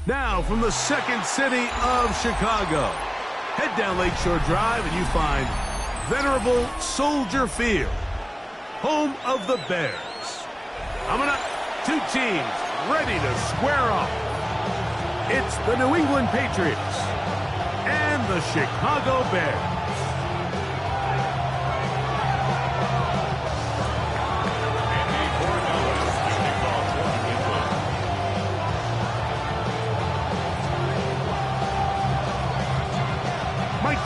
Now, from the second city of Chicago, head down Lakeshore Drive and you find venerable Soldier Field, home of the Bears. Coming up, two teams ready to square off. It's the New England Patriots and the Chicago Bears.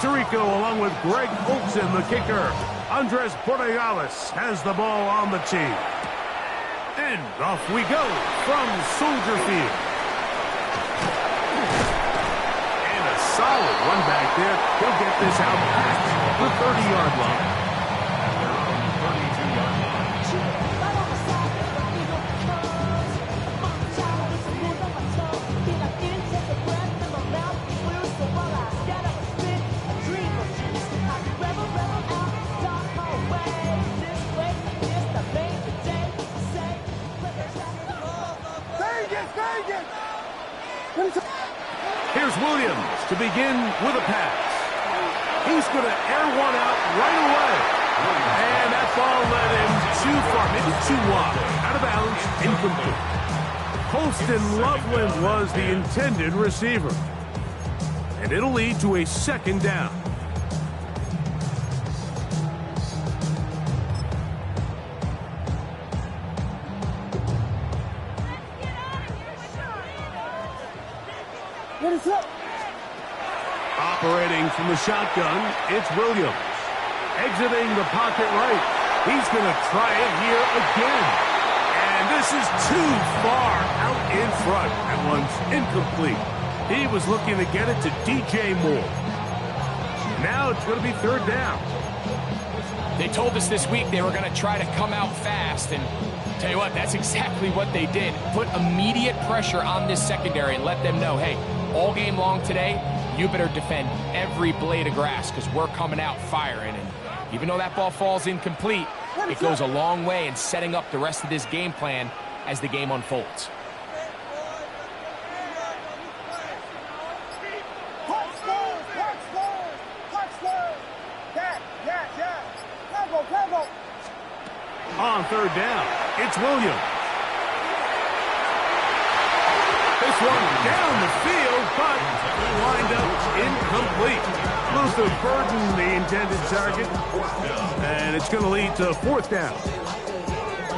Tirico along with Greg Olsen, the kicker. Andres Borregales has the ball on the team. And off we go from Soldier Field. And a solid run back there. He'll get this out past the 30-yard line. Here's Williams to begin with a pass. He's going to air one out right away. And that ball led him too far, maybe too wide. Out of bounds, incomplete. Colston Loveland was the intended receiver. And it'll lead to a second down. What is up? Operating from the shotgun, it's Williams. Exiting the pocket right. He's going to try it here again. And this is too far out in front. That one's incomplete. He was looking to get it to DJ Moore. Now it's going to be third down. They told us this week they were going to try to come out fast, and tell you what, that's exactly what they did. Put immediate pressure on this secondary and let them know, hey, all game long today, you better defend every blade of grass because we're coming out firing. And even though that ball falls incomplete, it goes a long way in setting up the rest of this game plan as the game unfolds. On third down, it's Williams. This one down the field, but lined up incomplete. Luther Burden, the intended target, and it's going to lead to fourth down.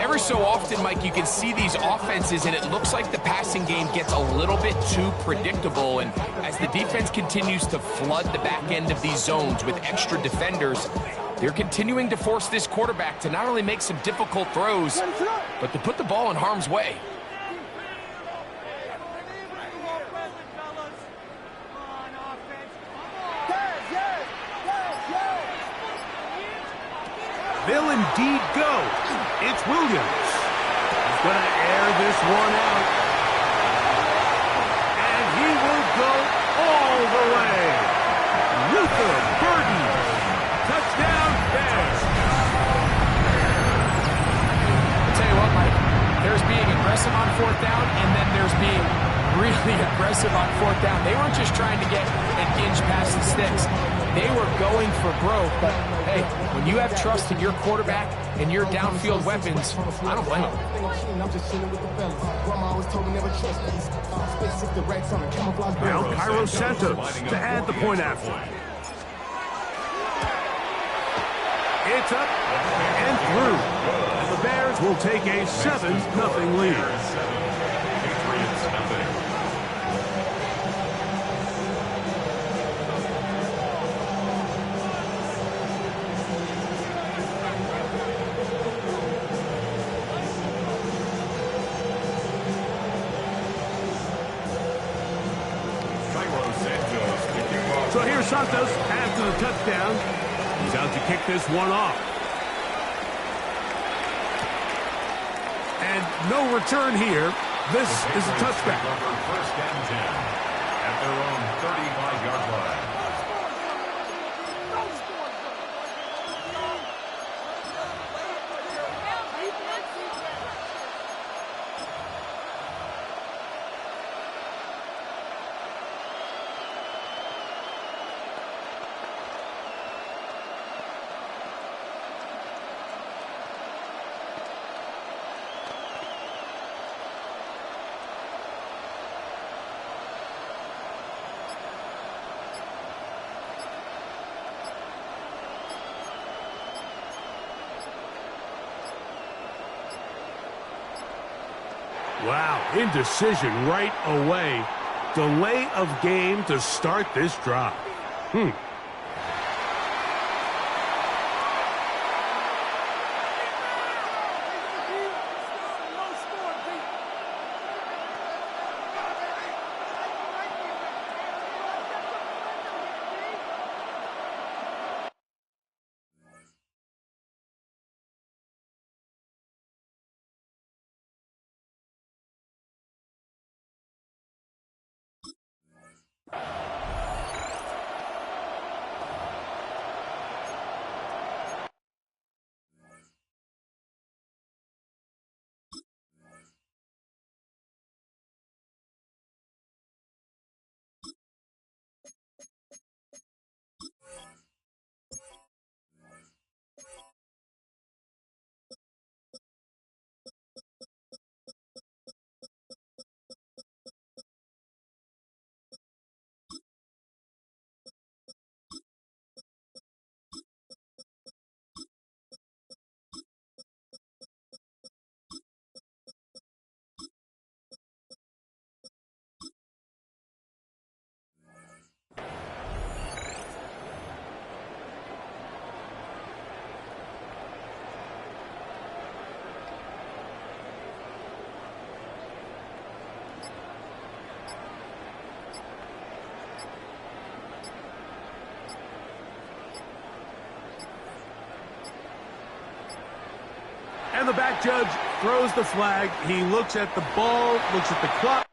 Every so often, Mike, you can see these offenses, and it looks like the passing game gets a little bit too predictable. And as the defense continues to flood the back end of these zones with extra defenders, they're continuing to force this quarterback to not only make some difficult throws, but to put the ball in harm's way. They'll indeed go. It's Williams. He's going to air this one out. And he will go all the way. Luther Burden. Touchdown, Bears. I'll tell you what, Mike, there's being aggressive on fourth down, and then there's being really aggressive on fourth down. They weren't just trying to get an inch past the sticks. They were going for growth, but hey, when you have trust in your quarterback and your downfield weapons, I don't blame them. Now Cairo Santos to add the point after. It's up and through. And the Bears will take a 7-0 lead. So here's Santos after the touchdown. He's out to kick this one off. And no return here. This is a touchback. First and 10 at their own 35-yard line. Wow, indecision right away. Delay of game to start this drive. And the back judge throws the flag. He looks at the ball, looks at the clock.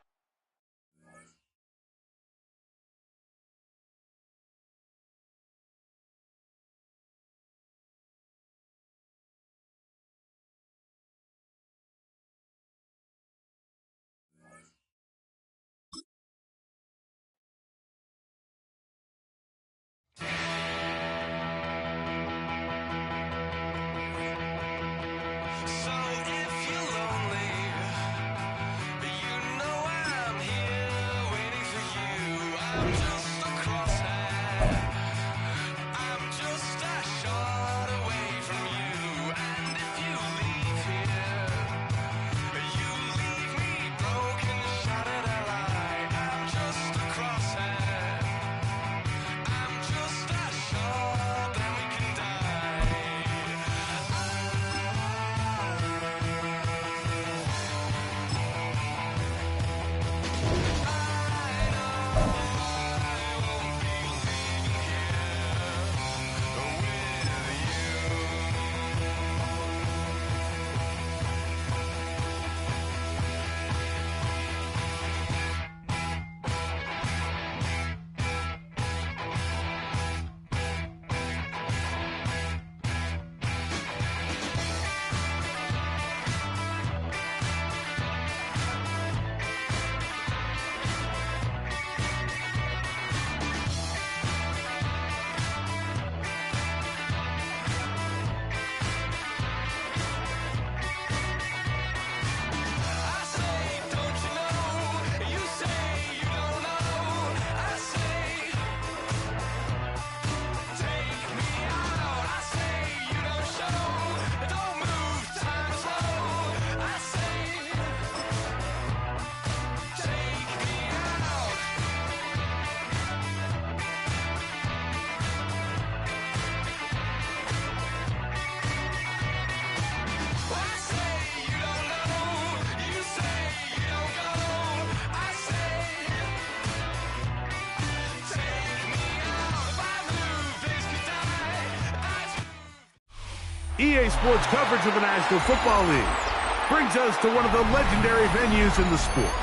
EA Sports coverage of the National Football League brings us to one of the legendary venues in the sport,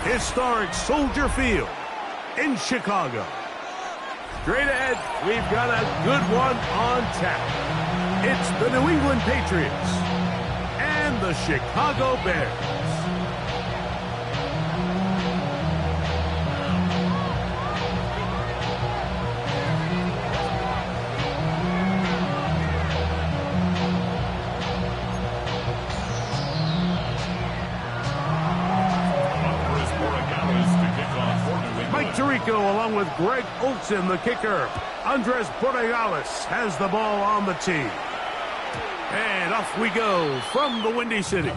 historic Soldier Field in Chicago. Straight ahead, we've got a good one on tap. It's the New England Patriots and the Chicago Bears. Tirico along with Greg Olsen, the kicker. Andres Borregales has the ball on the tee. And off we go from the Windy City.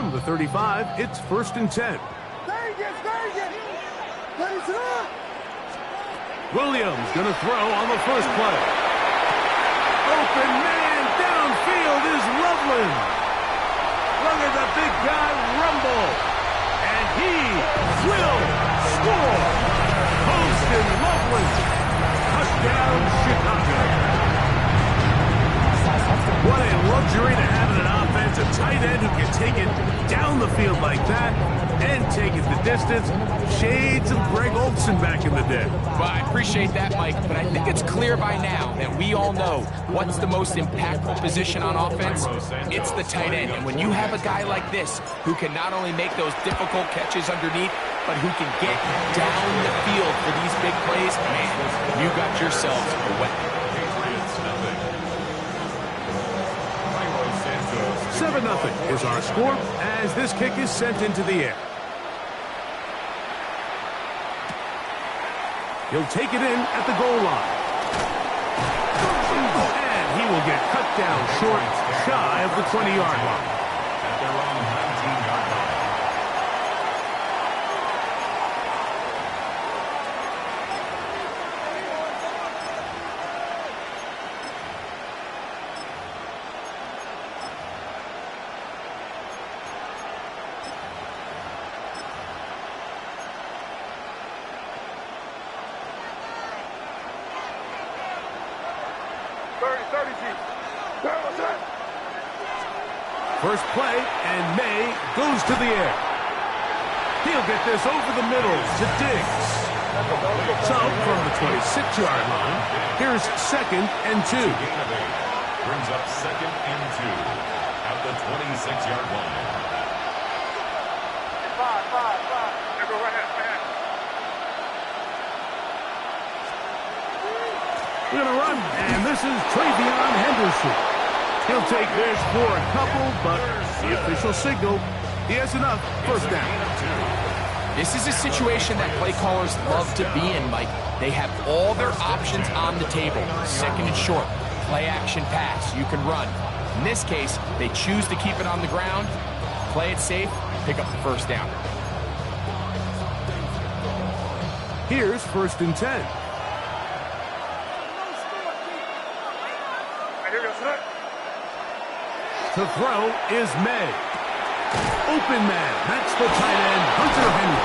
From the 35, it's 1st and 10. Williams going to throw on the first play. Open man downfield is Loveland. Look at the big guy rumble. And he will score. Poston Loveland. Touchdown, Chicago. What a luxury to have in an offense, a tight end who can take it down the field like that and take it the distance. Shades of Greg Olsen back in the day. Well, I appreciate that, Mike, but I think it's clear by now that we all know what's the most impactful position on offense. It's the tight end. And when you have a guy like this who can not only make those difficult catches underneath, but who can get down the field for these big plays, man, you got yourselves a weapon. 7-0 is our score as this kick is sent into the air. He'll take it in at the goal line. And he will get cut down short, shy of the 20-yard line. At their own 19-yard line. First play, and May goes to the air. He'll get this over the middle to Diggs. So, from the 26-yard line, here's 2nd and 2. Brings up 2nd and 2 at the 26-yard line. We're going to run, and this is Travion Henderson. He'll take this for a couple, but the official signal, he has enough. First down. This is a situation that play callers love to be in, Mike. They have all their options on the table. 2nd and short, play action pass, you can run. In this case, they choose to keep it on the ground, play it safe, pick up the first down. Here's 1st and 10. To throw is May. Open man. That's the tight end, Hunter Henry.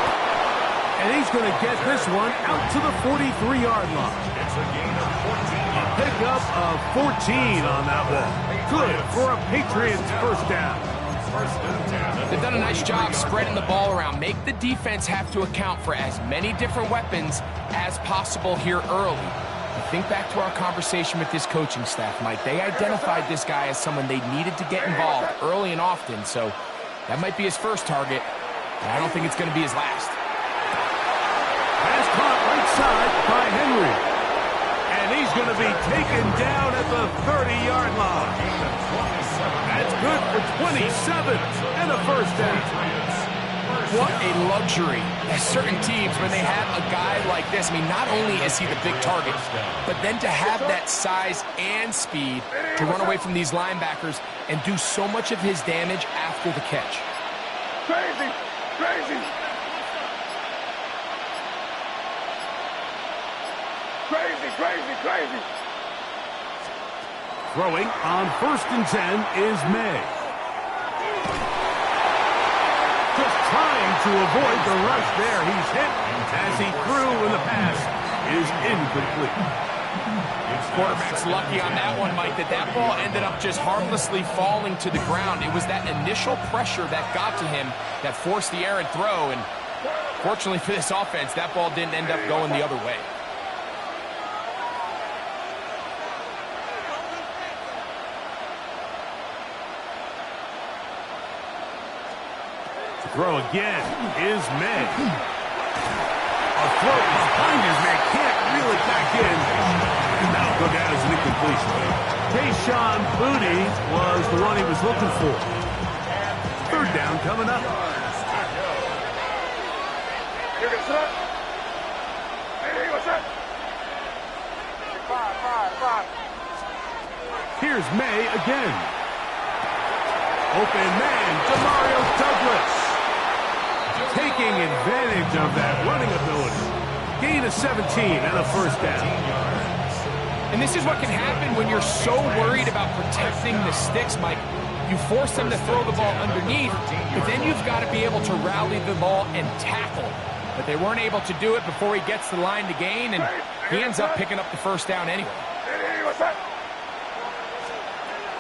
And he's going to get this one out to the 43-yard line. It's a gain of 14. A pickup of 14 on that ball. Good for a Patriots first down. They've done a nice job spreading the ball around. Make the defense have to account for as many different weapons as possible here early. Think back to our conversation with this coaching staff, Mike. They identified this guy as someone they needed to get involved early and often, so that might be his first target, but I don't think it's going to be his last. Pass caught right side by Henry. And he's going to be taken down at the 30-yard line. That's good for 27 and a first down. What a luxury. As certain teams, when they have a guy like this, I mean, not only is he the big target, but then to have that size and speed to run away from these linebackers and do so much of his damage after the catch. Crazy, crazy. Crazy, crazy, crazy. Throwing on 1st and 10 is May. Just trying to avoid the rush there. He's hit as he threw, and the pass is incomplete. Quarterback's lucky on that one, Mike, that ball ended up just harmlessly falling to the ground. It was that initial pressure that got to him that forced the errant throw, and fortunately for this offense, that ball didn't end up going the other way. Throw again is May. A throw behind his man, can't reel it back in. And that'll go down as an incompletion. Tayshaun Booty was the one he was looking for. 3rd down coming up. You're going to set. Hey, what's that? 5. Here's May again. Open man, Demario Douglas. Taking advantage of that running ability. Gain of 17 and a first down. And this is what can happen when you're so worried about protecting the sticks, Mike. You force them to throw the ball underneath, but then you've got to be able to rally the ball and tackle. But they weren't able to do it before he gets the line to gain, and he ends up picking up the first down anyway.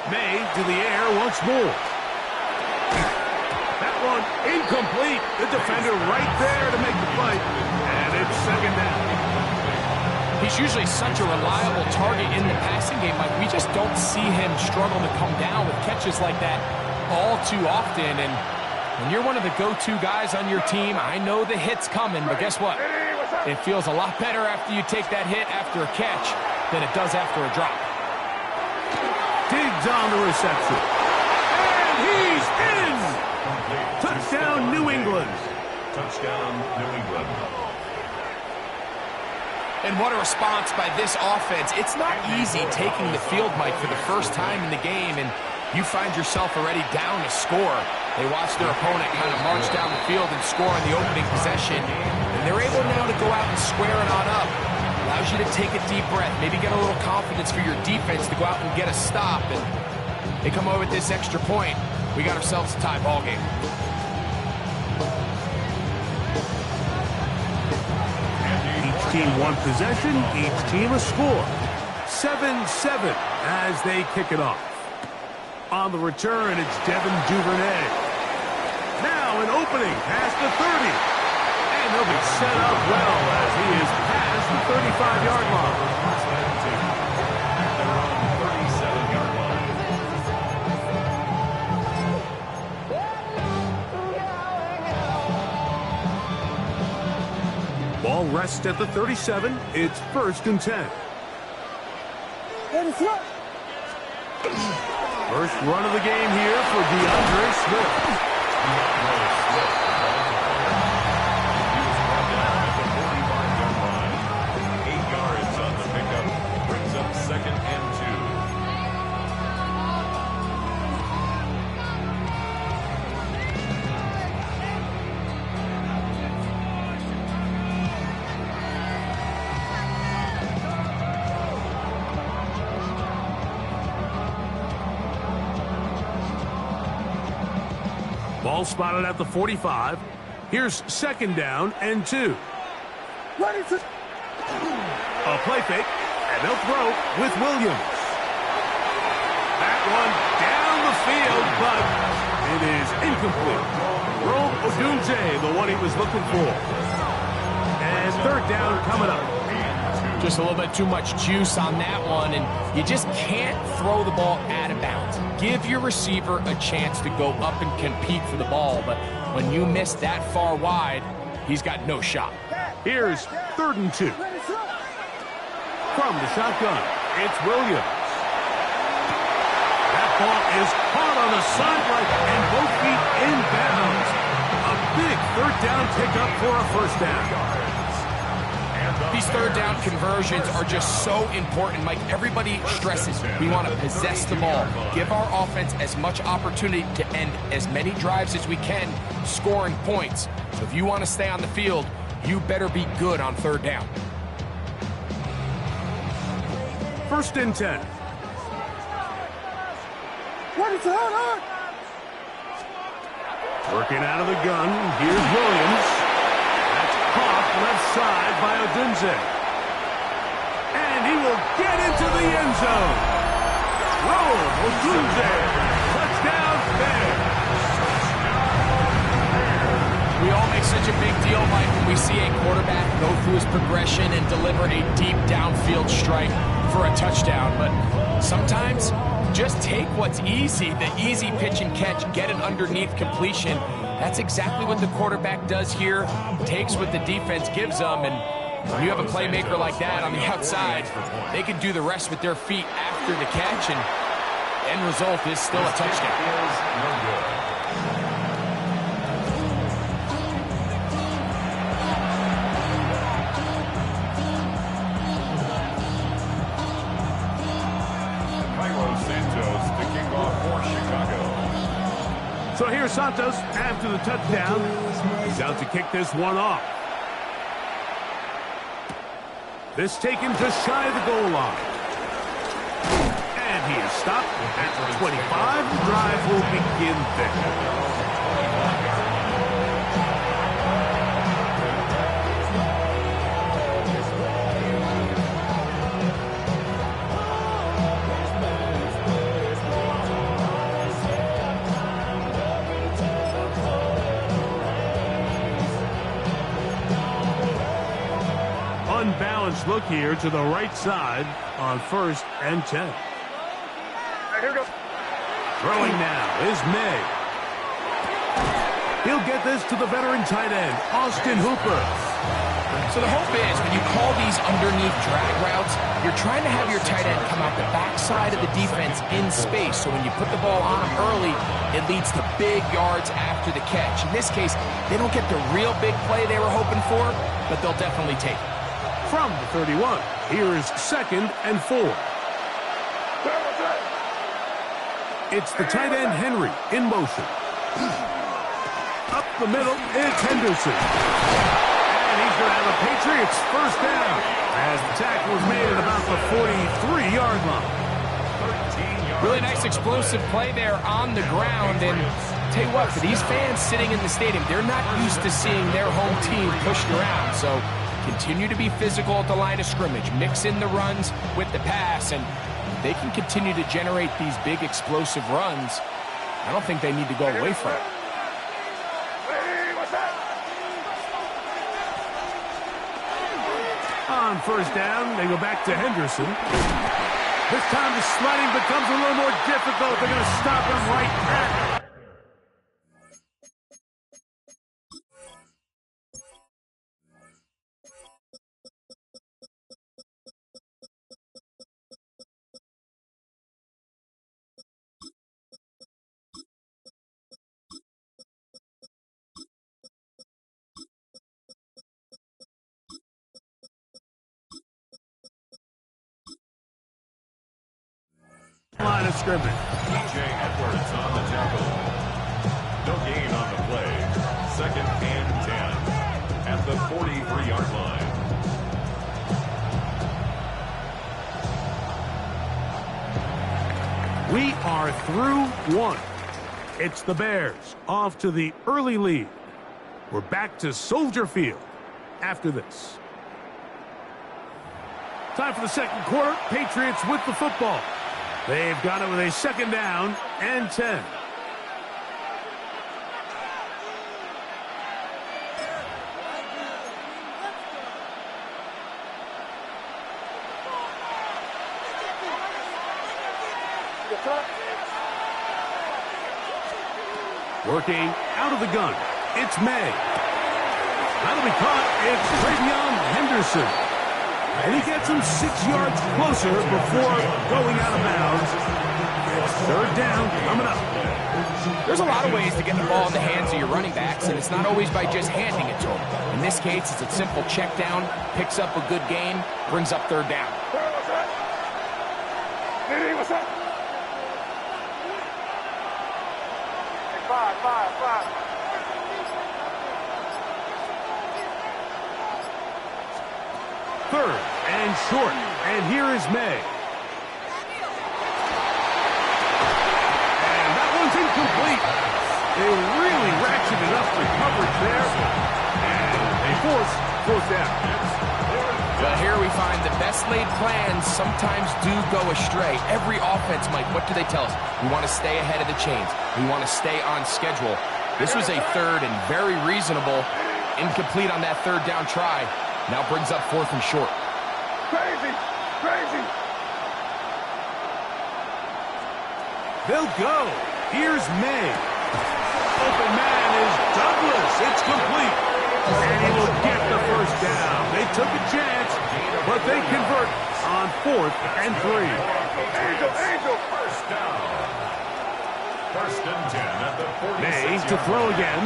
May to the air once more. That one incomplete. The defender right there to make the play. And it's second down. He's usually such a reliable target in the passing game, Mike. We just don't see him struggle to come down with catches like that all too often. And when you're one of the go-to guys on your team, I know the hit's coming, but guess what? It feels a lot better after you take that hit after a catch than it does after a drop. Diggs on the reception. And he's in! Touchdown, New England. Touchdown, New England. And what a response by this offense. It's not easy taking the field, Mike, for the first time in the game, and you find yourself already down to score. They watch their opponent kind of march down the field and score on the opening possession, and they're able now to go out and square it on up. Allows you to take a deep breath, maybe get a little confidence for your defense to go out and get a stop, and they come over with this extra point. We got ourselves a tie ball game. Each team one possession, each team a score. 7-7 as they kick it off. On the return, it's Devin Duvernay. Now an opening past the 30. And he'll be set up well as he is past the 35-yard line. Ball rests at the 37. It's 1st and 10. First run of the game here for DeAndre Swift. Ball spotted at the 45. Here's 2nd down and 2. A play fake, and they'll throw with Williams. That one down the field, but it is incomplete. Rome Odunze, the one he was looking for. And 3rd down coming up. Just a little bit too much juice on that one, and you just can't throw the ball out of bounds. Give your receiver a chance to go up and compete for the ball, but when you miss that far wide, he's got no shot. Here's 3rd and 2. From the shotgun, it's Williams. That ball is caught on the sideline and both feet inbounds. A big 3rd down pickup for a 1st down. These 3rd down conversions are just so important, Mike. Everybody stresses we want to possess the ball, give our offense as much opportunity to end as many drives as we can, scoring points. So if you want to stay on the field, you better be good on 3rd down. 1st and 10. Working out of the gun, here's Williams. Caught left side by Odunze. And he will get into the end zone. Roll, Odunze. Touchdown, Bears. We all make such a big deal, Mike, when we see a quarterback go through his progression and deliver a deep downfield strike for a touchdown. But sometimes just take what's easy, the easy pitch and catch, get an underneath completion. That's exactly what the quarterback does here, takes what the defense gives them, and when you have a playmaker like that on the outside, they can do the rest with their feet after the catch, and end result is still a touchdown. So here's Santos after the touchdown. He's out to kick this one off. This taken just shy of the goal line. And he is stopped at the 25. The drive will begin there. Unbalanced look here to the right side on 1st and 10. Here we go. Throwing now is May. He'll get this to the veteran tight end, Austin Hooper. So the hope is when you call these underneath drag routes, you're trying to have your tight end come out the backside of the defense in space. So when you put the ball on him early, it leads to big yards after the catch. In this case, they don't get the real big play they were hoping for, but they'll definitely take it. From the 31, here is 2nd and 4. It's the tight end, Henry, in motion. Up the middle, it's Henderson. And he's going to have a Patriots first down as the tackle was made at about the 43-yard line. Really nice explosive play there on the ground. And tell you what, for these fans sitting in the stadium, they're not used to seeing their home team pushed around. So continue to be physical at the line of scrimmage. Mix in the runs with the pass, and they can continue to generate these big explosive runs. I don't think they need to go away from it. On 1st down, they go back to Henderson. This time the sliding becomes a little more difficult. They're going to stop him right at it. Line of scrimmage. DJ Edwards on the tackle. No gain on the play. 2nd and 10 at the 43-yard line. We are through one. It's the Bears off to the early lead. We're back to Soldier Field after this. Time for the 2nd quarter. Patriots with the football. They've got it with a 2nd down and 10. Working out of the gun. It's May. That'll be caught. It's Travion Henderson. And he gets him 6 yards closer before going out of bounds. 3rd down coming up. There's a lot of ways to get the ball in the hands of your running backs, and it's not always by just handing it to them. In this case, it's a simple check down, picks up a good gain, brings up 3rd down. What's up? Five. 3rd and short. And here is May. And that one's incomplete. They really ratcheted up the coverage there. And they force 4th down. Well, here we find the best laid plans sometimes do go astray. Every offense, Mike, what do they tell us? We want to stay ahead of the chains. We want to stay on schedule. This was a 3rd and very reasonable. Incomplete on that 3rd down try. Now brings up 4th and short. Crazy. They'll go. Here's May. Open man is Douglas. It's complete. And he will get the 1st down. They took a chance, but they convert on 4th and 3. Angel. 1st down. 1st and 10 at the 46. May to throw again.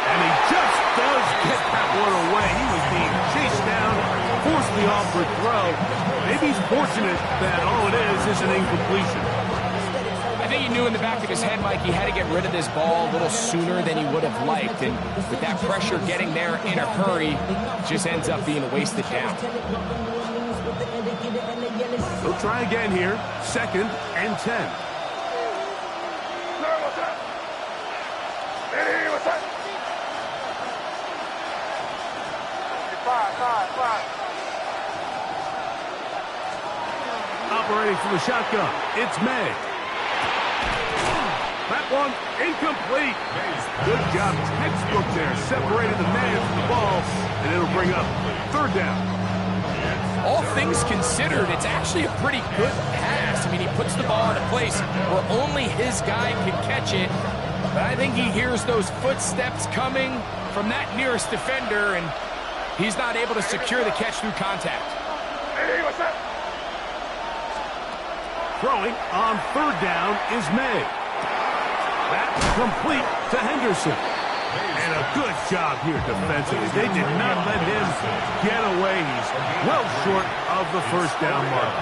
And he just does get that one away. He was being chased down, forced the awkward throw. Maybe he's fortunate that all it is an incompletion. I think he knew in the back of his head, Mike, he had to get rid of this ball a little sooner than he would have liked. And with that pressure getting there in a hurry, it just ends up being a wasted down. He'll try again here. 2nd and 10. Operating from the shotgun, it's May. That one incomplete. Good job, textbook there. Separated the man from the ball, and it'll bring up 3rd down. All things considered, it's actually a pretty good pass. I mean, he puts the ball in a place where only his guy can catch it. But I think he hears those footsteps coming from that nearest defender, and he's not able to secure the catch through contact. Throwing on 3rd down is May. That's complete to Henderson. And a good job here defensively. They did not let him get away. He's well short of the 1st down mark.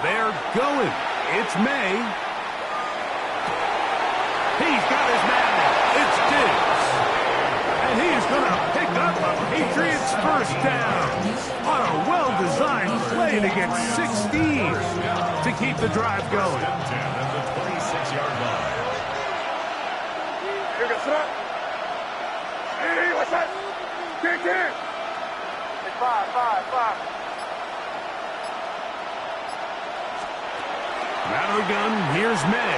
They're going. It's May. He's got his man. It's Diggs. And he is going to pick up a Patriots 1st down on a well-designed play to get 16 to keep the drive going. At the 26-yard line. Rather gun, here's May.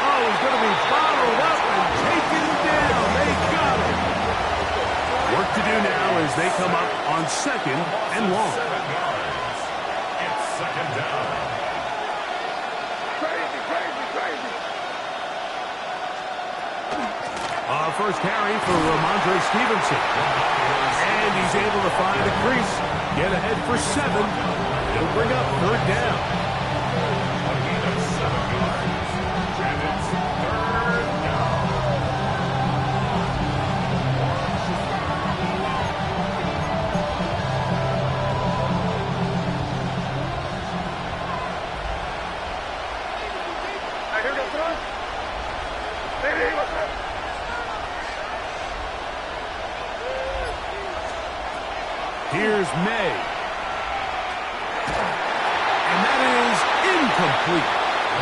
Oh, he's going to be bottled up and taken down. They got him. Work to do now as they come up on 2nd and long. 7 yards. It's 2nd down. First carry for Ramondre Stevenson. And he's able to find a crease. Get ahead for 7. It'll bring up 3rd down. A gain of 7 yards. And it's 3rd down. Here's May. And that is incomplete.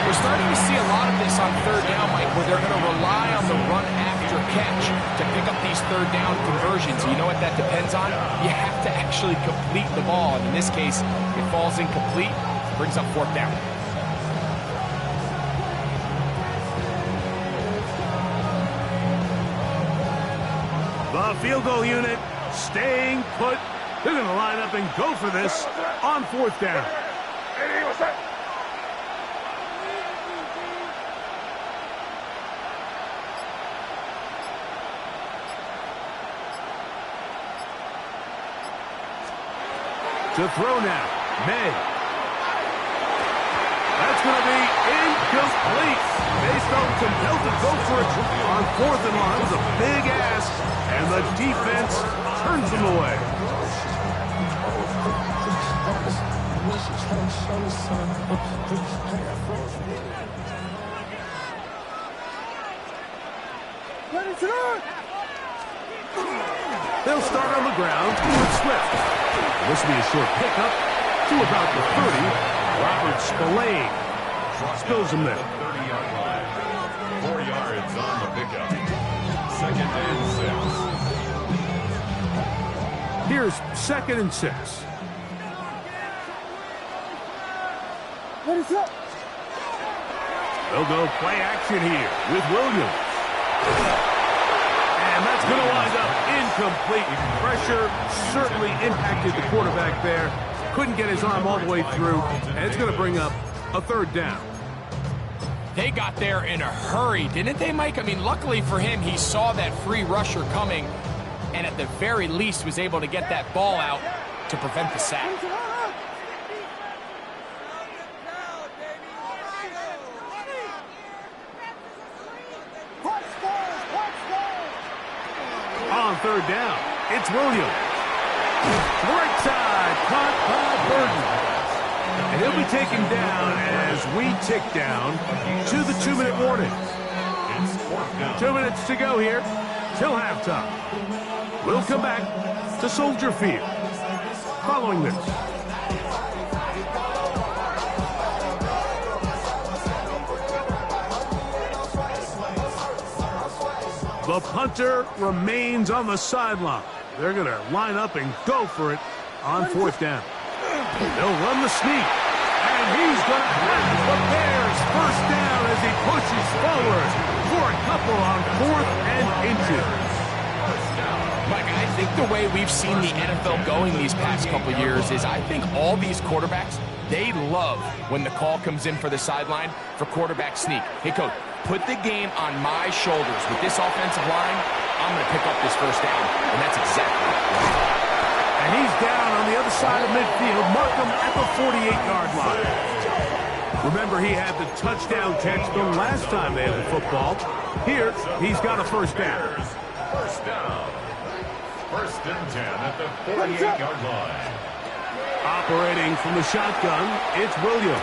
We're starting to see a lot of this on 3rd down, Mike, where they're going to rely on the run after catch to pick up these 3rd down conversions. You know what that depends on? You have to actually complete the ball. And in this case, it falls incomplete, brings up 4th down. The field goal unit staying put. They're going to line up and go for this on 4th down. To throw now, May. That's going to be incomplete. They felt compelled to go for it on 4th and long. It was a big ask, and the defense turns them away. They'll start on the ground with Swift. This will be a short pickup to about the 30. Robert Spillane spills him there. 30-yard line. 4 yards on the pickup. 2nd and 6. Here's 2nd and 6. They'll go play action here with Williams. And that's going to wind up incomplete. Pressure certainly impacted the quarterback there. Couldn't get his arm all the way through. And it's going to bring up a 3rd down. They got there in a hurry, didn't they, Mike? I mean, luckily for him, he saw that free rusher coming and at the very least was able to get that ball out to prevent the sack. third down. It's Williams. To the right side, caught by Burton. And he'll be taken down as we tick down to the 2-minute warning. 2 minutes to go here till halftime. We'll come back to Soldier Field following this. The punter remains on the sideline. They're going to line up and go for it on 4th down. They'll run the sneak. And he's going to have the Bears first down as he pushes forward for a couple on 4th and inches. Mike, I think the way we've seen the NFL going these past couple years is I think all these quarterbacks, they love when the call comes in for the sideline for quarterback sneak. Hey, coach, put the game on my shoulders. With this offensive line, I'm going to pick up this first down. And that's exactly right. And he's down on the other side of midfield. Mark him at the 48-yard line. Remember, he had the touchdown catch the last time they had the football. Here, he's got a first down. First down. 1st and 10 at the 48-yard line. Operating from the shotgun, it's Williams.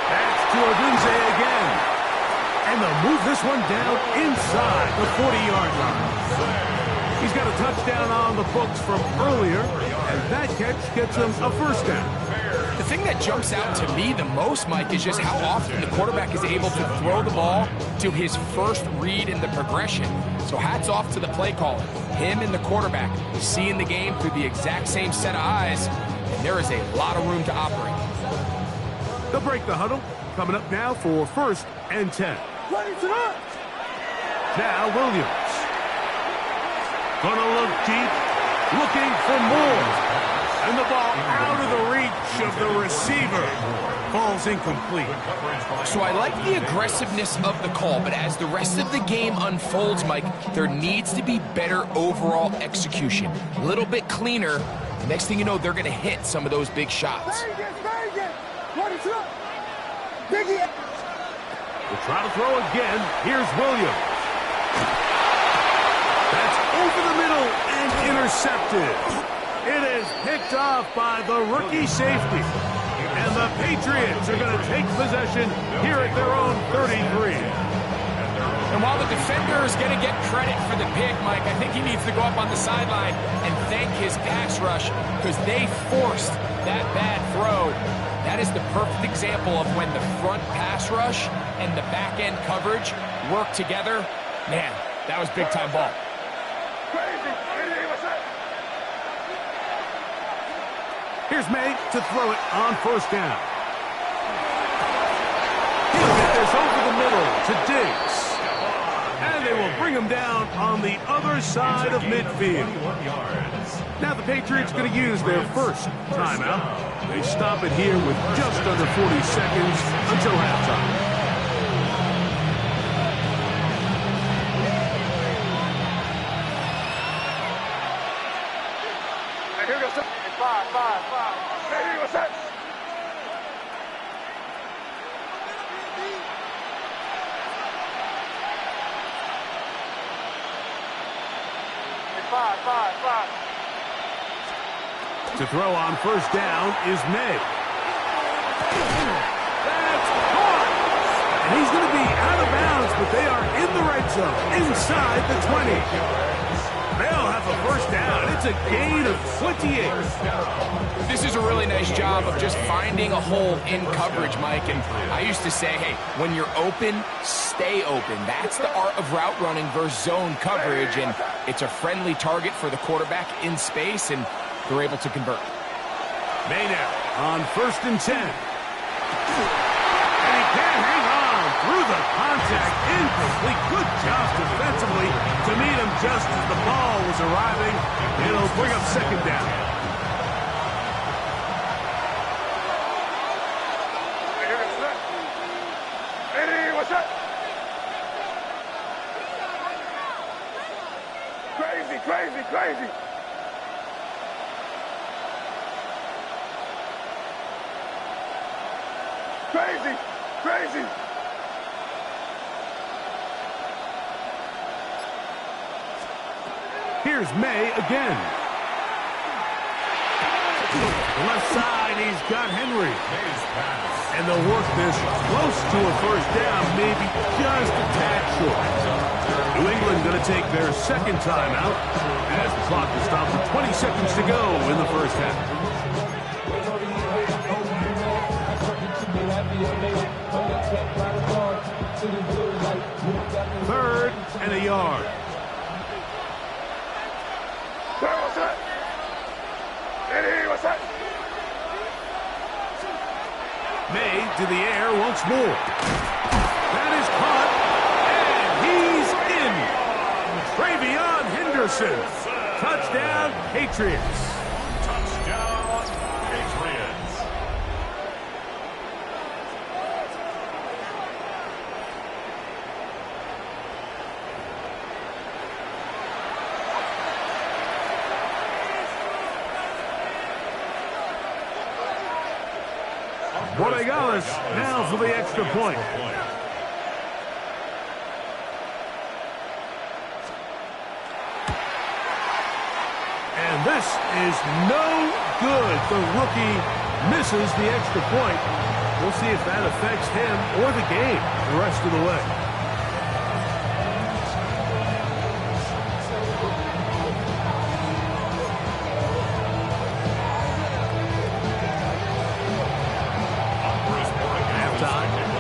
That's to Odunze again. And they'll move this one down inside the 40-yard line. He's got a touchdown on the books from earlier, and that catch gets him a first down. The thing that jumps out to me the most, Mike, is just how often the quarterback is able to throw the ball to his first read in the progression. So hats off to the play caller. Him and the quarterback seeing the game through the exact same set of eyes, and there is a lot of room to operate. They'll break the huddle. Coming up now for 1st and 10. Now Williams. Gonna look deep, looking for more. And the ball out of the reach of the receiver. Falls incomplete. So I like the aggressiveness of the call, but as the rest of the game unfolds, Mike, there needs to be better overall execution. A little bit cleaner. Next thing you know, they're going to hit some of those big shots. We'll try to throw again. Here's Williams. That's over the middle and intercepted. It is picked off by the rookie safety. And the Patriots are going to take possession here at their own 33. And while the defender is going to get credit for the pick, Mike, I think he needs to go up on the sideline and thank his pass rush because they forced that bad throw. That is the perfect example of when the front pass rush and the back end coverage work together. Man, that was big time ball. Here's May to throw it on 1st down. He'll get this over the middle to Diggs. And they will bring him down on the other side of midfield. Now the Patriots going to use their first timeout. They stop it here with just under 40 seconds until halftime. Hey, what's that? Five. To throw on 1st down is May. That's caught! And he's going to be out of bounds, but they are in the red zone, inside the 20. They'll have a first down. It's a gain of 28. This is a really nice job of just finding a hole in coverage, Mike. And I used to say, hey, when you're open, stay open. That's the art of route running versus zone coverage. And it's a friendly target for the quarterback in space, and they're able to convert. May now on 1st and 10. And he can't hang on through the contact. Incomplete. Good job defensively to meet him just as the ball was arriving. It'll bring up 2nd down. Hey, what's that? Crazy. Crazy. Here's May again. Left side, he's got Henry. And they'll work this close to a first down, maybe just a tad short. New England going to take their second timeout as the clock is stopped with 20 seconds to go in the first half. Third and a yard. May to the air once more. That is caught, and he's in. Travion Henderson. Touchdown, Patriots. Touchdown, Patriots. Borregales now for the extra point. And this is no good. The rookie misses the extra point. We'll see if that affects him or the game the rest of the way.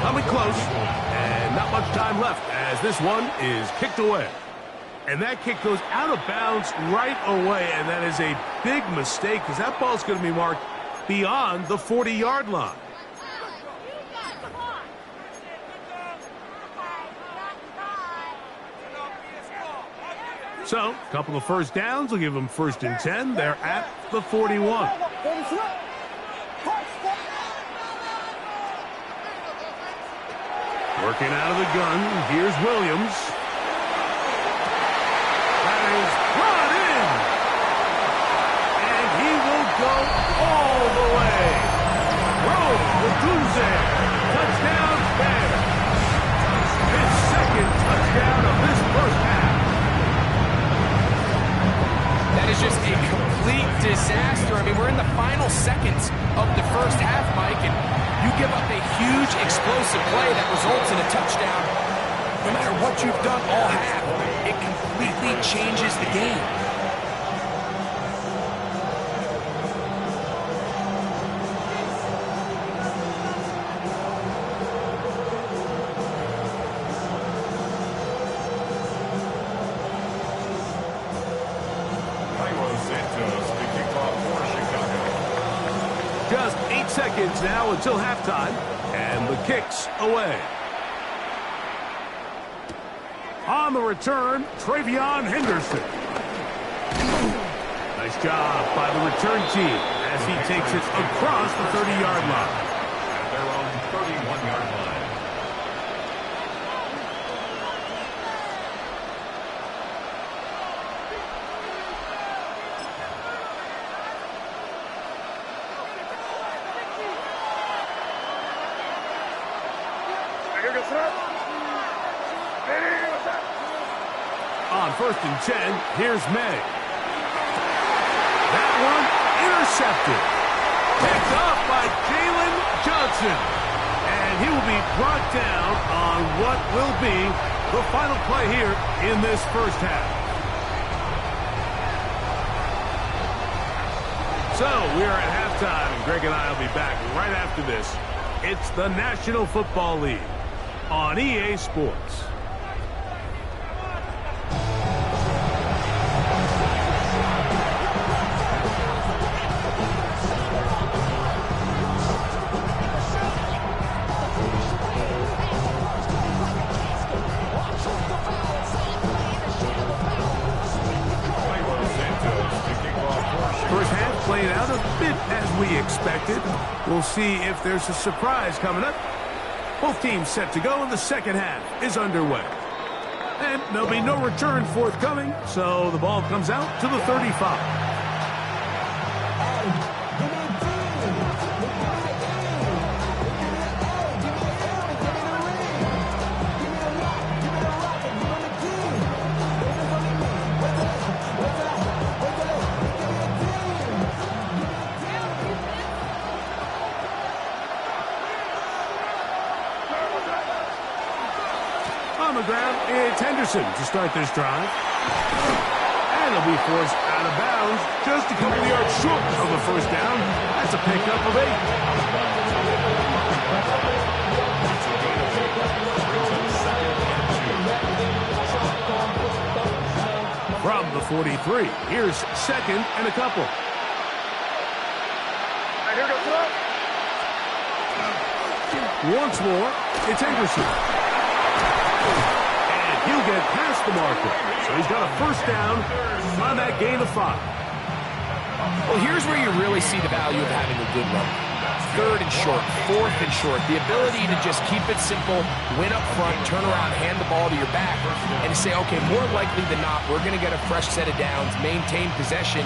Coming close, and not much time left as this one is kicked away. And that kick goes out of bounds right away, and that is a big mistake because that ball's going to be marked beyond the 40-yard line. So, a couple of first downs will give them 1st and 10. They're at the 41. Working out of the gun, here's Williams. That is brought in. And he will go all the way. Touchdown, Bears. His second touchdown of this first half. That is just a complete disaster. I mean, we're in the final seconds of the first half, Mike, and you give up a huge explosive play that results in a touchdown. No matter what you've done all half, it completely changes the game. Just 8 seconds now until halftime, and the kick's away. On the return, Travion Henderson. Nice job by the return team as he takes it across the 30-yard line. At their own 31-yard line. On 1st and 10, here's May. That one intercepted. Picked up by Jalen Johnson. And he will be brought down on what will be the final play here in this first half. So we are at halftime, and Greg and I will be back right after this. It's the National Football League on EA Sports. First half played out a bit as we expected. We'll see if there's a surprise coming up. Both teams set to go, and the second half is underway. And there'll be no return forthcoming, so the ball comes out to the 35. ground, it's Henderson to start this drive. And he'll be forced out of bounds just a couple of yards short of the first down. That's a pickup of 8. From the 43, here's second and a couple. Here goes up. Once more, it's Henderson. And he'll get past the marker. So he's got a first down on that gain of 5. Well, here's where you really see the value of having a good run. Third and short, fourth and short. The ability to just keep it simple, win up front, turn around, hand the ball to your back, and to say, okay, more likely than not, we're going to get a fresh set of downs, maintain possession,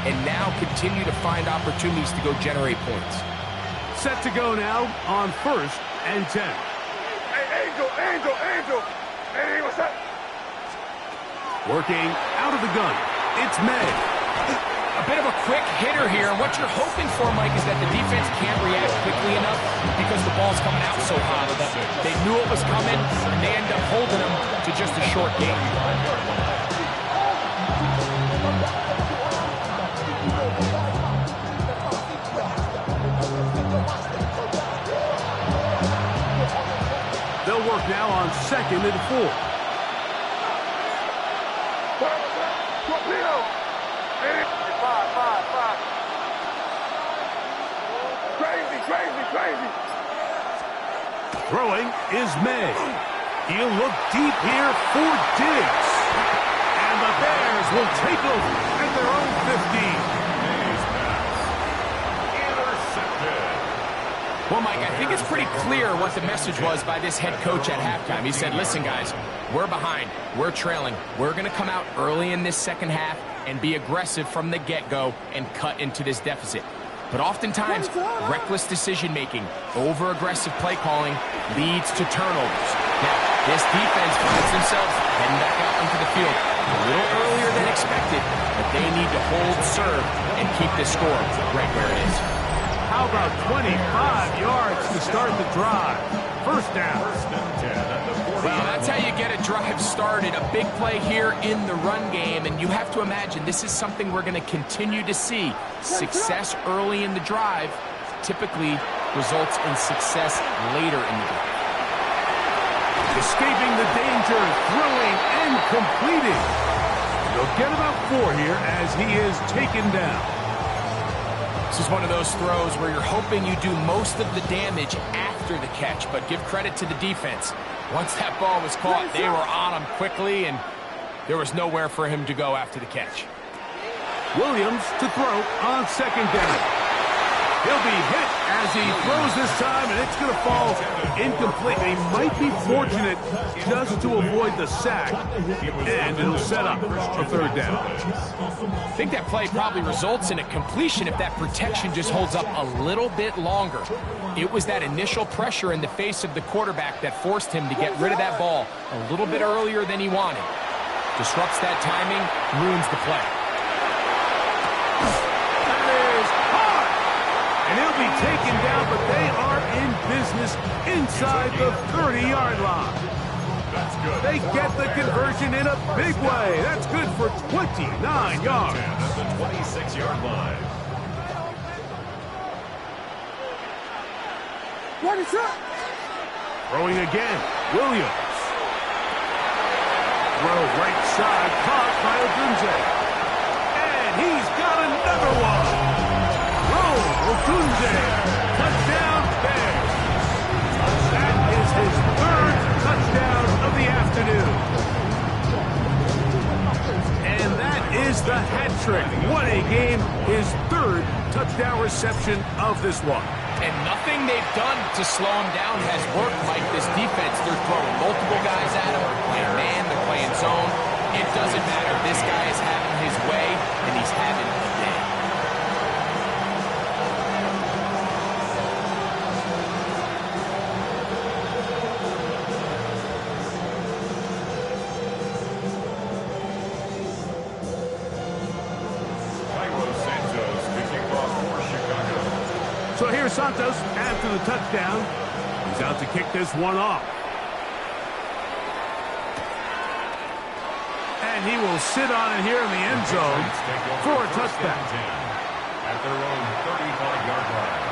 and now continue to find opportunities to go generate points. Set to go now on first and 10. Hey, Angel. Hey, what's up? Working out of the gun, it's May. A bit of a quick hitter here. What you're hoping for, Mike, is that the defense can't react quickly enough because the ball's coming out so hot. They knew it was coming, and they end up holding them to just a short game. They'll work now on second and 4. Torpedo. Hey, 5. Crazy. Throwing is May. He'll look deep here for Diggs. And the Bears will take over at their own 15. Well, Mike, I think it's pretty clear what the message was by this head coach at halftime. He said, listen, guys, we're behind. We're trailing. We're going to come out early in this second half and be aggressive from the get-go and cut into this deficit. But oftentimes, reckless decision-making, over-aggressive play calling leads to turnovers. Now, this defense finds themselves heading back out into the field a little earlier than expected, but they need to hold serve and keep this score right where it is. How about 25 yards to start the drive? First down. Well, that's how you get a drive started. A big play here in the run game, and you have to imagine this is something we're going to continue to see. Success early in the drive typically results in success later in the drive. Escaping the danger, throwing and completing. They'll get about 4 here as he is taken down. This is one of those throws where you're hoping you do most of the damage after the catch, but give credit to the defense. Once that ball was caught, they were on him quickly, and there was nowhere for him to go after the catch. Williams to throw on second down. He'll be hit as he throws this time, and it's going to fall incomplete. He might be fortunate just to avoid the sack, and it'll set up a third down. I think that play probably results in a completion if that protection just holds up a little bit longer. It was that initial pressure in the face of the quarterback that forced him to get rid of that ball a little bit earlier than he wanted. Disrupts that timing, ruins the play. And he'll be taken down, but they are in business inside the 30-yard line. That's good. They get the conversion in a big way. That's good for 29 yards. At the 26-yard line. What is up? Throwing again, Williams. Throw right side, caught by Odunze. And he's got another one. Odunze, touchdown Bears. That is his third touchdown of the afternoon. And that is the hat trick. What a game. His third touchdown reception of this one. And nothing they've done to slow him down has worked like this defense. They're throwing multiple guys at him. They're playing man. They're playing zone. It doesn't matter. This guy is having his way, and he's having a day. So here's Santos after the touchdown. He's out to kick this one off. And he will sit on it here in the end zone for a touchback. At their own 35-yard line.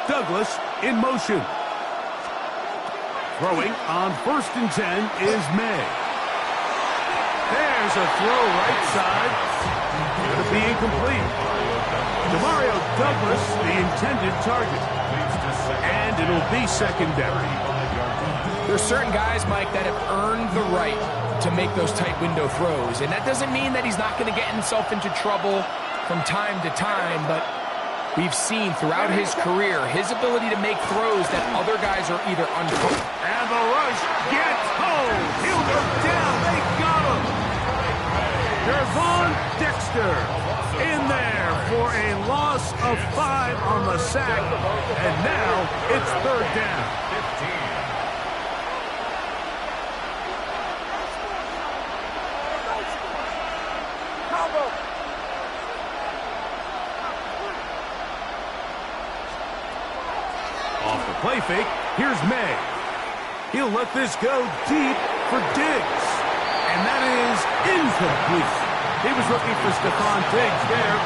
Douglas in motion. Throwing on 1st and 10 is May. There's a throw right side. Going to be incomplete. Demario Douglas, the intended target. And it'll be secondary. There's certain guys, Mike, that have earned the right to make those tight window throws. And that doesn't mean that he's not going to get himself into trouble from time to time, but we've seen throughout his career his ability to make throws that other guys are either uncomfortable. And the rush gets home. He'll go down. They got him. Gervon Dexter in there for a loss of 5 on the sack. And now it's 3rd down. 15. Off the play fake, here's May. He'll let this go deep for Diggs. And that is incomplete. He was looking for Stephon Diggs there.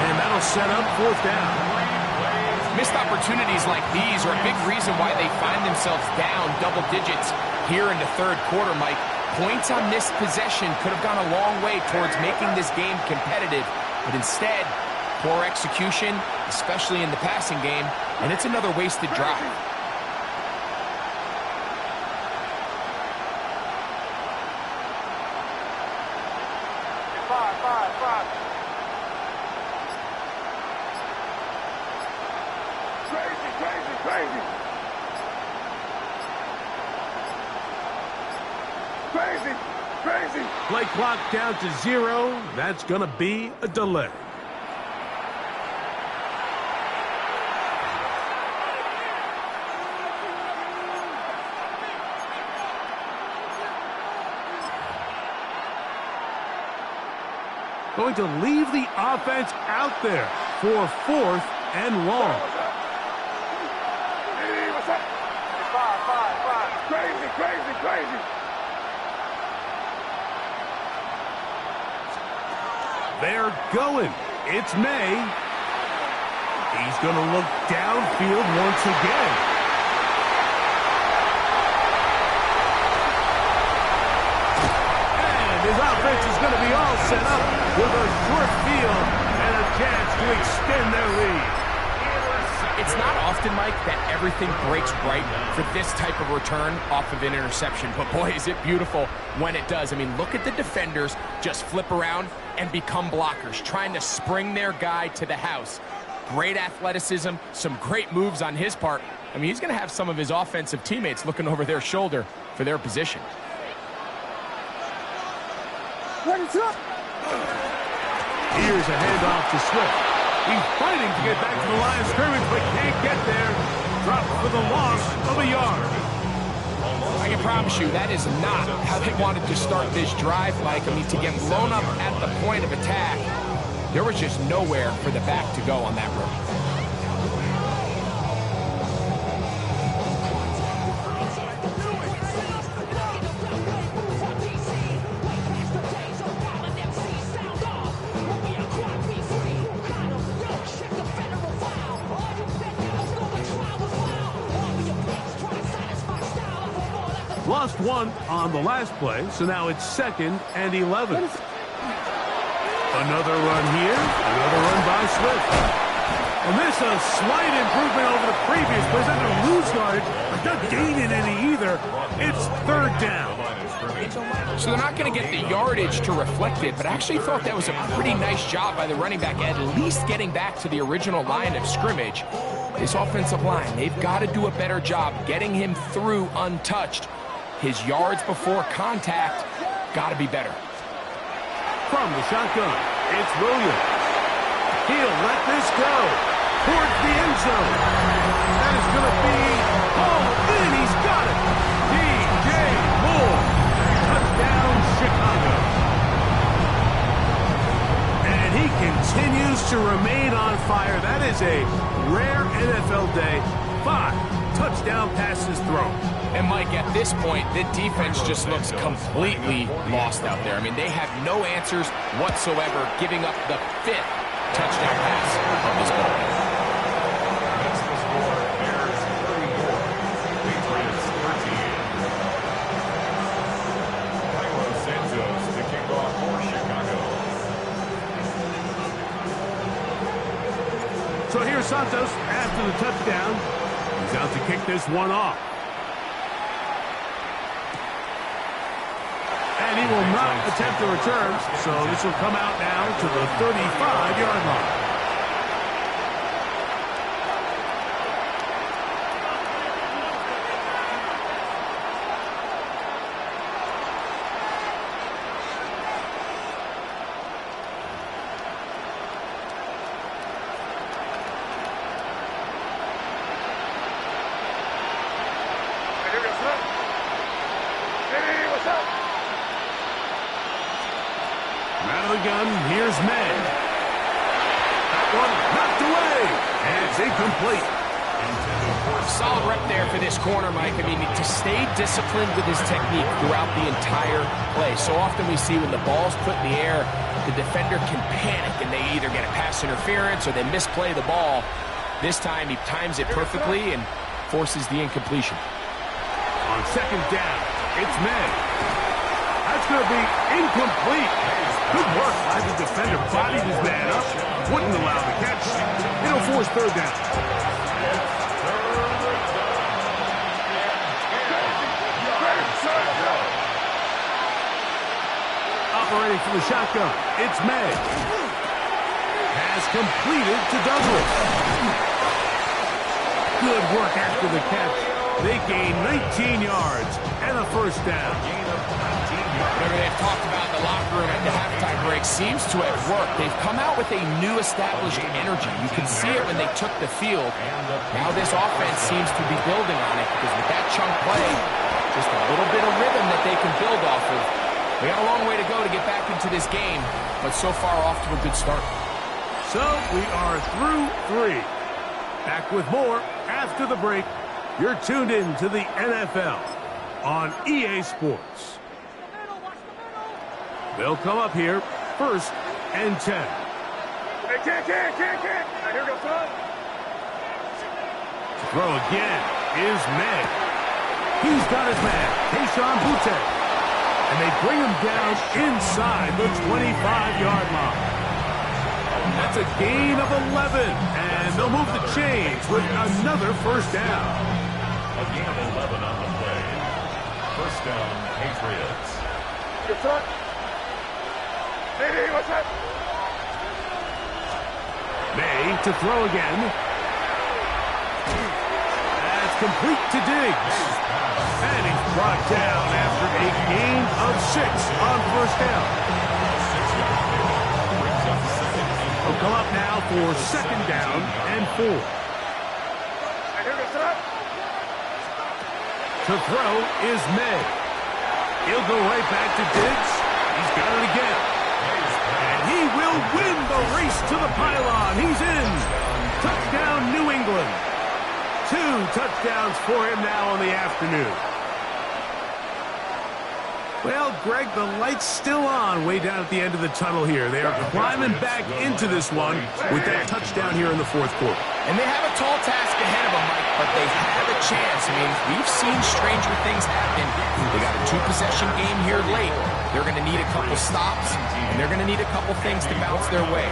And that'll set up 4th down. Missed opportunities like these are a big reason why they find themselves down double digits here in the 3rd quarter, Mike. Points on this possession could have gone a long way towards making this game competitive. But instead, poor execution, especially in the passing game, and it's another wasted drive. Five. Crazy. Play clock down to 0. That's going to be a delay. Going to leave the offense out there for 4th and long. Crazy. They're going. It's May. He's going to look downfield once again. And his offense is going to be all set up with a short field and a chance to extend their lead. It's not often, Mike, that everything breaks right for this type of return off of an interception. But, boy, is it beautiful when it does. I mean, look at the defenders just flip around and become blockers, trying to spring their guy to the house. Great athleticism, some great moves on his part. I mean, he's going to have some of his offensive teammates looking over their shoulder for their position. Here's a handoff to Swift. He's fighting to get back to the line of scrimmage, but can't get there. Dropped for the loss of a yard. I can promise you that is not how they wanted to start this drive, Mike. I mean, to get blown up at the point of attack, there was just nowhere for the back to go on that run. Lost 1 on the last play, so now it's 2nd and 11. Another run here, another run by Swift. And this a slight improvement over the previous play. They're going to lose yardage, but not gaining any either. It's 3rd down. So they're not going to get the yardage to reflect it, but I actually thought that was a pretty nice job by the running back, at least getting back to the original line of scrimmage. This offensive line, they've got to do a better job getting him through untouched. His yards before contact got to be better. From the shotgun, it's Williams. He'll let this go towards the end zone. That is going to be hauled in. He's got it. DJ Moore. Touchdown, Chicago. And he continues to remain on fire. That is a rare NFL day. 5 touchdown passes thrown. And Mike, at this point, the defense just looks completely lost out there. I mean, they have no answers whatsoever, giving up the 5th touchdown pass of this ball game. That's the score. Bears 34, Patriots 13. Milo Santos to kick off for Chicago. So here's Santos after the touchdown. He's out to kick this one off. And he will not attempt a return, so this will come out now to the 35-yard line. Out of the gun, here's May. That one knocked away, and it's incomplete. Solid rep there for this corner, Mike. I mean, to stay disciplined with his technique throughout the entire play. So often we see when the ball's put in the air, the defender can panic, and they either get a pass interference or they misplay the ball. This time, he times it perfectly and forces the incompletion. On second down, it's May. That's going to be incomplete. Good work by the defender. Bodied his man up. Wouldn't allow the catch. It'll force third down. Operating for the shotgun. It's May. Has completed to Douglas. Good work after the catch. They gain 19 yards and a first down. Whatever they've talked about in the locker room at the halftime break seems to have worked. They've come out with a new established energy. You can see it when they took the field. Now this offense seems to be building on it because with that chunk play, just a little bit of rhythm that they can build off of. We got a long way to go to get back into this game, but so far off to a good start. So we are through 3. Back with more after the break. You're tuned in to the NFL on EA Sports. They'll come up here, 1st and 10. Hey, kick. Now here goes son. Throw again is May. He's got his man, Tayshaun Boutte. And they bring him down inside the 25-yard line. That's a gain of 11, and they'll move the chains with another first down. A gain of 11 on the play. First down, Patriots. Good son. Hey, what's that? May to throw again. That's complete to Diggs. And he's brought down after a gain of 6 on first down. He'll come up now for second down and 4. To throw is May. He'll go right back to Diggs. He's got it again. And he will win the race to the pylon. He's in. Touchdown, New England. 2 touchdowns for him now in the afternoon. Well, Greg, the light's still on way down at the end of the tunnel here. They are climbing back into this one with that touchdown here in the 4th quarter. And they have a tall task ahead of them, Mike, but they have a chance. I mean, we've seen stranger things happen. They got a 2-possession game here late. They're going to need a couple stops, and they're going to need a couple things to bounce their way.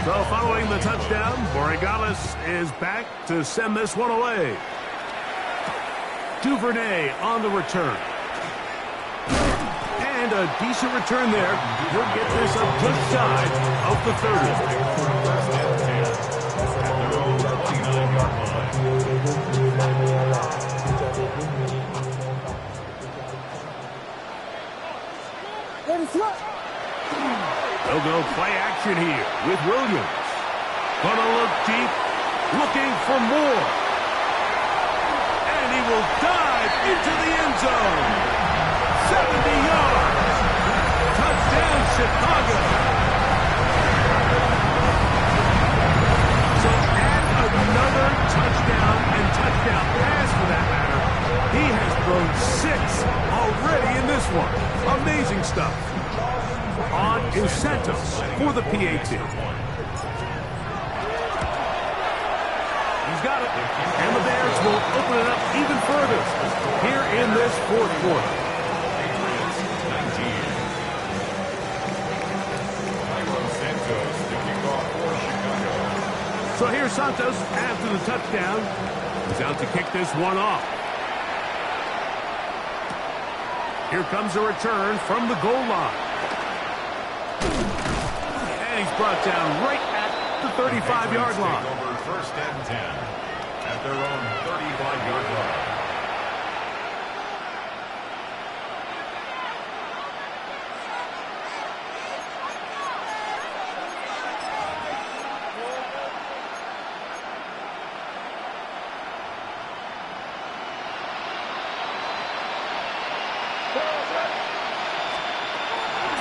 So following the touchdown, Borregales is back to send this one away. Duvernay on the return. And a decent return there. He'll get this up just side of the 30. Let it They'll go play action here with Williams. Gonna look deep, looking for more. And he will dive into the end zone. 70 yards. Touchdown, Chicago. So add another touchdown and touchdown pass for that matter. He has thrown 6 already in this one. Amazing stuff. On is Santos for the PAT. He's got it. And the Bears will open it up even further here in this fourth quarter. So here's Santos after the touchdown. He's out to kick this one off. Here comes a return from the goal line. And he's brought down right at the 35-yard line. Over first and 10 at their own 35-yard line.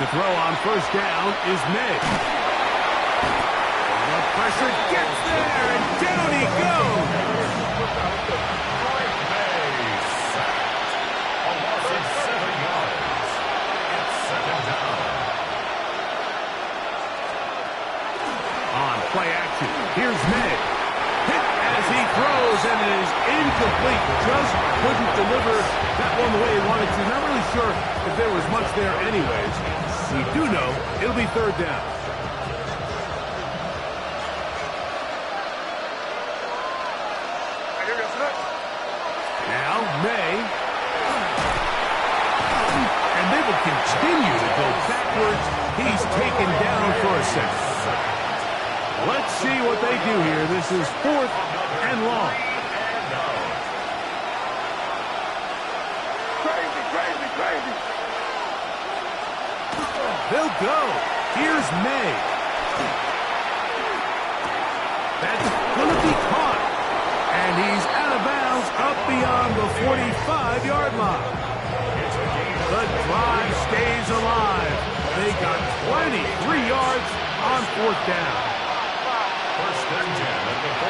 To throw on first down is May. The pressure gets there, and down he goes. May sacked. A loss of 7 yards. It's second down. On play action, here's May. Hit as he throws, and it is incomplete. Just couldn't deliver that one the way he wanted to. Not really sure if there was much there anyways. We do know it'll be third down. Now, May. And they will continue to go backwards. He's taken down for a second. Let's see what they do here. This is fourth and long. Crazy. They'll go. Here's May. That's going to be caught. And he's out of bounds up beyond the 45-yard line. The drive stays alive. They got 23 yards on fourth down.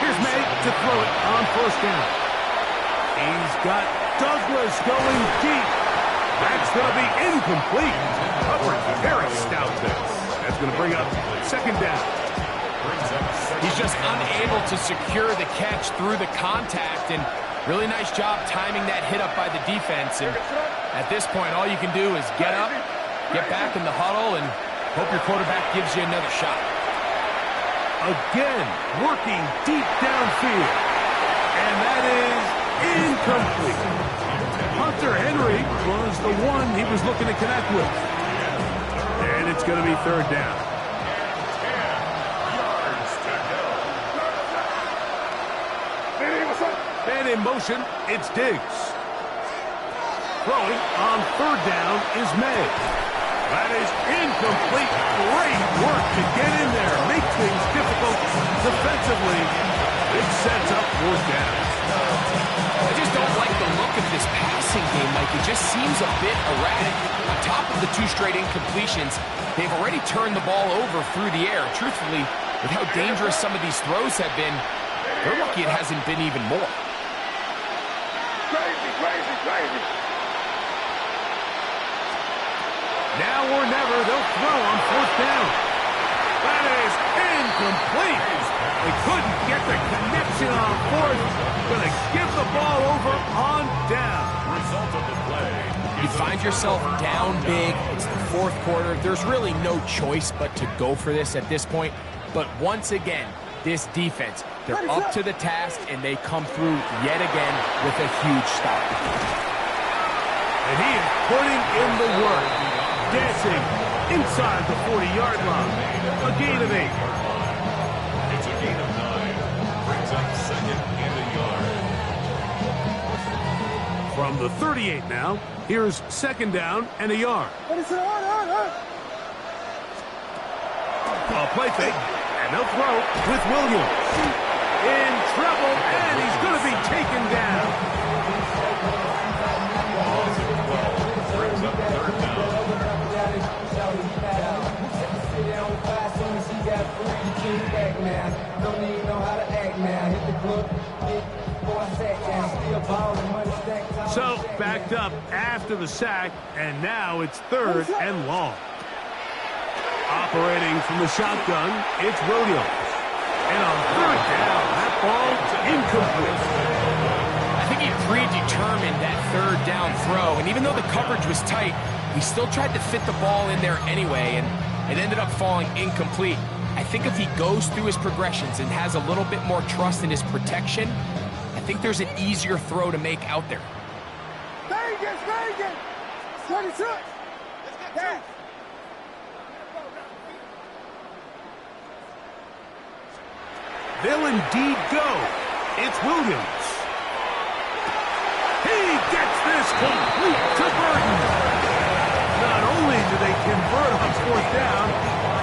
Here's May to throw it on first down. He's got Douglas going deep. That's going to be incomplete. Coverage very stout there. That's going to bring up second down. He's just unable to secure the catch through the contact, and really nice job timing that hit up by the defense. And at this point, all you can do is get up, get back in the huddle, and hope your quarterback gives you another shot. Again, working deep downfield. And that is incomplete. Hunter Henry was the one he was looking to connect with. And it's going to be third down. 10 yards to go. And in motion, it's Diggs. Throwing on third down is May. That is incomplete. Great work to get in there. Make things difficult defensively. It sets up fourth down. I just don't like the look of this passing game, Mike. It just seems a bit erratic. On top of the 2 straight incompletions, they've already turned the ball over through the air. Truthfully, with how dangerous some of these throws have been, they're lucky it hasn't been even more. Crazy. Now or never, they'll throw on fourth down. That is incomplete. They couldn't get the connection on fourth. Going to give the ball over on down. Result of the play. You find yourself down big. It's the fourth quarter. There's really no choice but to go for this at this point. But once again, this defense, they're up to the task, and they come through yet again with a huge stop. And he is putting in the work. Dancing inside the 40-yard line. A gain of 8. It's a gain of 9. Brings up second and a yard. From the 38 now, here's second down and a yard. A play fake, and they'll throw with Williams. In trouble, and he's going to be taken down. Balls at 12. Brings up third down. So, backed up after the sack, and now it's third and long. Operating from the shotgun, it's Williams. And on third down, that ball's incomplete. I think he predetermined that third down throw, and even though the coverage was tight, he still tried to fit the ball in there anyway, and it ended up falling incomplete. I think if he goes through his progressions and has a little bit more trust in his protection, I think there's an easier throw to make out there. Vegas! 22! Yeah. They'll indeed go. It's Williams. He gets this complete to Burton. Not only do they convert on fourth down,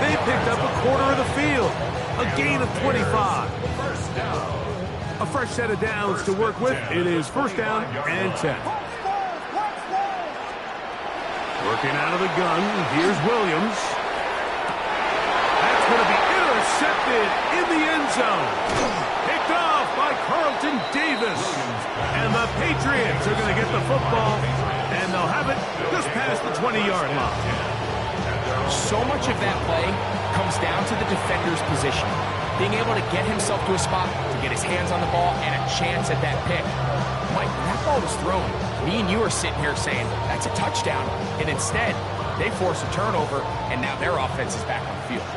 they picked up a quarter of the field. A gain of 25. A fresh set of downs to work with. It is first down and 10. Working out of the gun, here's Williams. That's going to be intercepted in the end zone. Picked off by Carlton Davis. And the Patriots are going to get the football, and they'll have it just past the 20-yard line. So much of that play comes down to the defender's position. Being able to get himself to a spot, to get his hands on the ball, and a chance at that pick. Mike, when that ball was thrown, me and you are sitting here saying, that's a touchdown. And instead, they force a turnover, and now their offense is back on the field.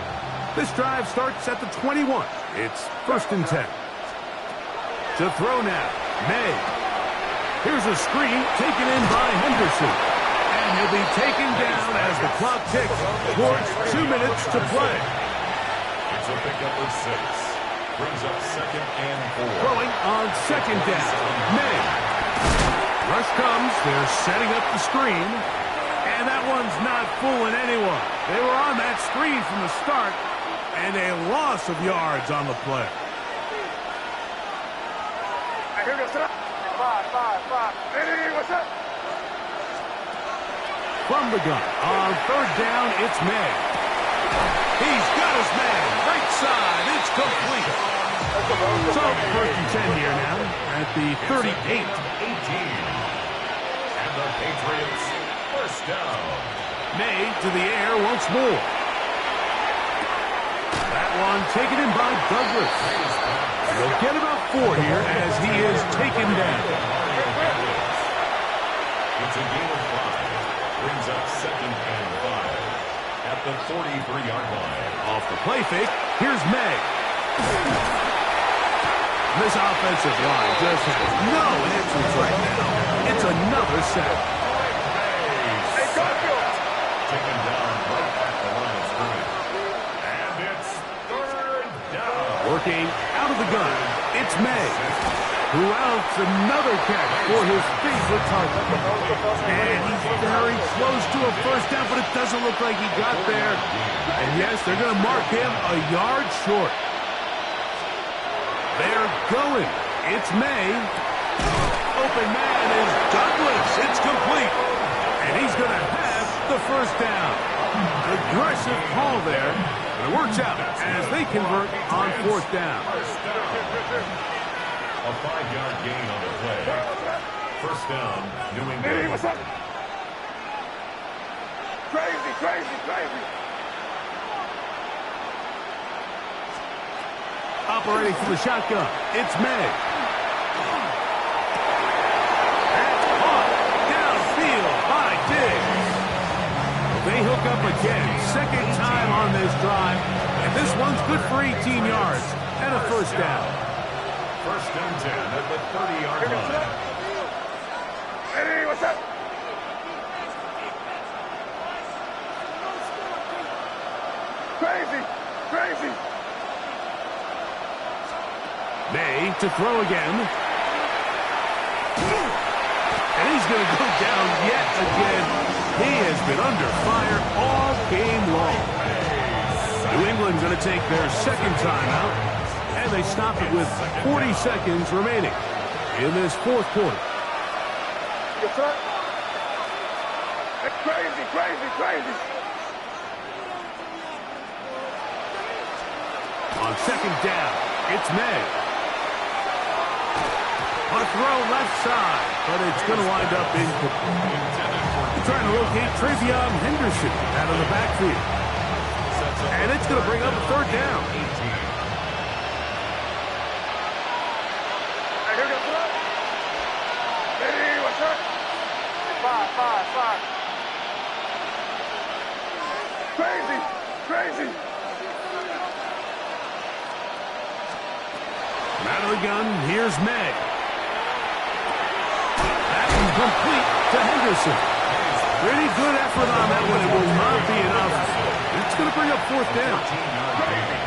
This drive starts at the 21. It's first and 10. To throw now, May. Here's a screen taken in by Henderson. And he'll be taken down as the clock ticks towards 2 minutes to play. It's a pickup of 6. Brings up second and 4. Throwing on second down, May. Rush comes, they're setting up the screen. And that one's not fooling anyone. They were on that screen from the start, and a loss of yards on the play. Here we go, five. Hey, what's up? From the gun, on third down, it's May. He's got his man, right side, it's complete. So, first and 10 here now, at the 38. 18. And the Patriots, first down. May to the air once more. That one taken in by Douglas. He'll get about 4 here as he is taken down. It's a gain of 5. Brings up second and 5 at the 43-yard line. Off the play fake, here's May. This offensive line just has no answers right now. It's another sack. Taken down right at the line of scrimmage. And it's third down. Working out of the gun, it's May. Who else another catch for his favorite target. And he's very close to a first down, but it doesn't look like he got there. And yes, they're going to mark him a yard short. They're going. It's May. Open man is Douglas. It's complete. And he's going to have the first down. Aggressive call there, but it works out as they convert on fourth down. A 5-yard gain on the play. First down, New England. Hey, what's up? Crazy. Operating from the shotgun, it's May. That's caught downfield by Diggs. They hook up again, second time on this drive, and this one's good for 18 yards and a first down. First and 10 at the 30-yard line. Hey, what's up? Crazy. May to throw again. And he's going to go down yet again. He has been under fire all game long. New England's going to take their second timeout, and they stop it with 40 seconds remaining in this fourth quarter. Yes, sir. It's crazy, crazy, crazy. On second down, it's May. On a throw left side, but it's going to wind up incomplete. Trying to locate Travion Henderson out of the backfield. And it's going to bring up a third down. Hey, here goes the up. Hey, what's up? 5. Crazy, crazy. Out of the gun, here's May. That's incomplete to Henderson. Pretty good effort on that one. It will not be enough. It's going to bring up fourth down. Crazy.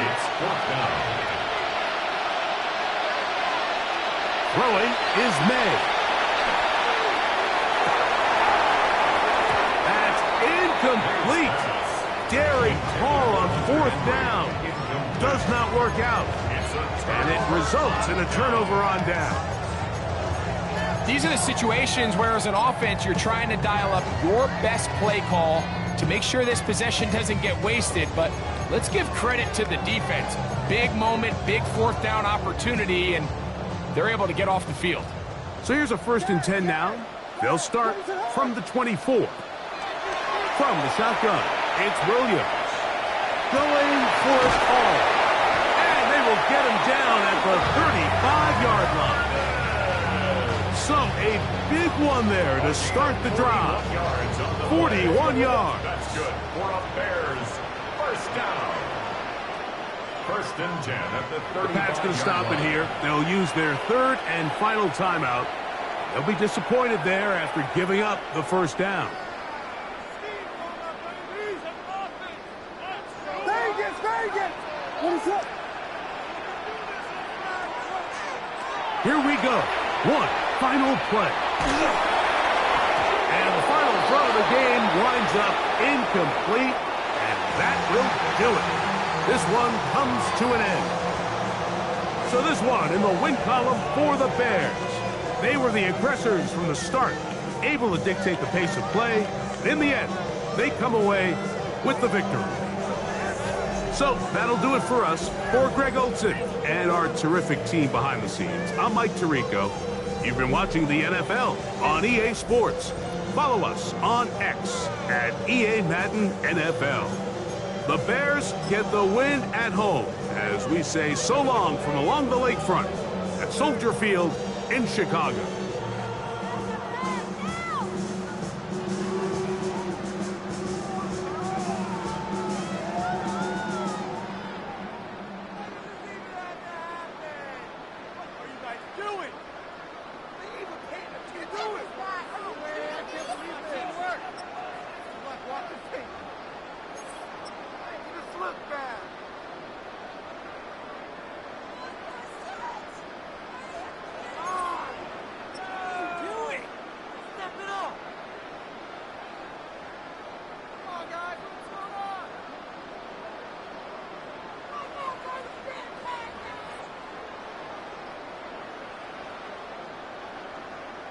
It's fourth down. Throwing is May. That's incomplete. Daring call on fourth down. Does not work out. And it results in a turnover on down. These are the situations where, as an offense, you're trying to dial up your best play call to make sure this possession doesn't get wasted. But let's give credit to the defense. Big moment, big fourth down opportunity, and they're able to get off the field. So here's a 1st and 10 now. They'll start from the 24. From the shotgun, it's Williams. Going for his call. Will get him down at the 35-yard line. So a big one there to start the drive. 41 yards. That's good for a Bears first down. 1st and 10 at the 35. The Pats going to stop it here. They'll use their third and final timeout. They'll be disappointed there after giving up the first down. Vegas. What is up? Here we go. One final play. And the final throw of the game winds up incomplete, and that will do it. This one comes to an end. So this one in the win column for the Bears. They were the aggressors from the start, able to dictate the pace of play. In the end, they come away with the victory. So that'll do it for us. For Greg Olson and our terrific team behind the scenes, I'm Mike Tirico. You've been watching the NFL on EA Sports. Follow us on X at EA Madden NFL. The Bears get the win at home as we say so long from along the lakefront at Soldier Field in Chicago.